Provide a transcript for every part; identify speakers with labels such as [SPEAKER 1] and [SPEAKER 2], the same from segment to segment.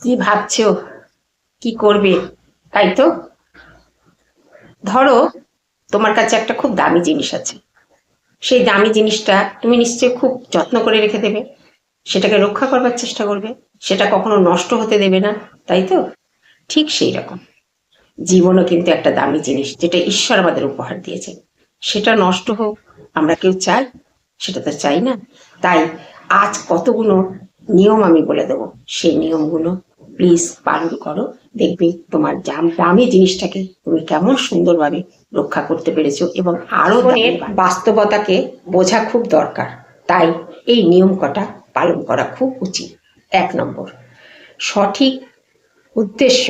[SPEAKER 1] কি ভাবছো, কি করবে? তাই তো। ধরো, তোমার কাছে একটা খুব দামি জিনিস আছে। সেই দামি জিনিসটা তুমি নিশ্চয়ই খুব যত্ন করে রেখে দেবে, সেটাকে রক্ষা করবার চেষ্টা করবে, সেটা কখনো নষ্ট হতে দেবে না, তাই তো? ঠিক সেই রকম জীবনও কিন্তু একটা দামি জিনিস, যেটা ঈশ্বর আমাদের উপহার দিয়েছে। সেটা নষ্ট হোক আমরা কেউ চাই? সেটা তো চাই না। তাই আজ কতগুলো নিয়ম আমি বলে দেবো, সেই নিয়মগুলো প্লিজ পালন করো। দেখবে তোমার দামি জিনিসটাকে তুমি কেমন সুন্দরভাবে রক্ষা করতে পেরেছো, এবং আরো বাস্তবতাকে বোঝা খুব দরকার। তাই এই নিয়ম কটা পালন করা খুব উচিত। 1 নম্বর, সঠিক উদ্দেশ্য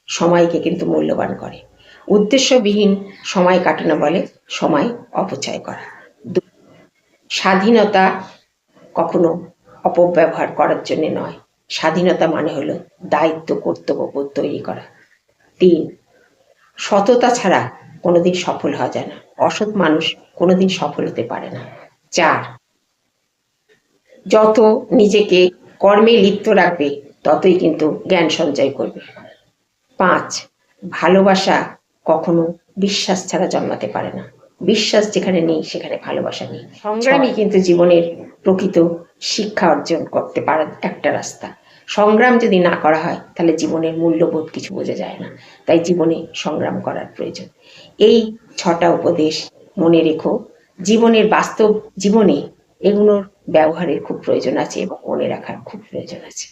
[SPEAKER 1] সময়কে কিন্তু মূল্যবান করে। উদ্দেশ্যবিহীন সময় কাটানো বলে সময় অপচয় করা। স্বাধীনতা কখনো অপব্যবহার করার জন্য নয়। স্বাধীনতা মানে হলো দায়িত্ব, কর্তব্যবোধ তৈরি করা। 3, সততা ছাড়া কোনোদিন সফল হওয়া যায় না। অসৎ মানুষ কোনোদিন সফল হতে পারে না। 4, যত নিজেকে কর্মে লিপ্ত রাখবে ততই কিন্তু জ্ঞান সঞ্চয় করবে। 5, ভালোবাসা কখনো বিশ্বাস ছাড়া জন্মাতে পারে না। বিশ্বাস যেখানে নেই সেখানে ভালোবাসা নেই। সংগ্রামই কিন্তু জীবনের প্রকৃত শিক্ষা অর্জন করতে পারার একটা রাস্তা। সংগ্রাম যদি না করা হয় তাহলে জীবনের মূল্যবোধ কিছু বোঝা যায় না। তাই জীবনে সংগ্রাম করার প্রয়োজন। এই 6টা উপদেশ মনে রেখো। জীবনের বাস্তব জীবনে এগুলোর ব্যবহারের খুব প্রয়োজন আছে এবং মনে রাখার খুব প্রয়োজন আছে।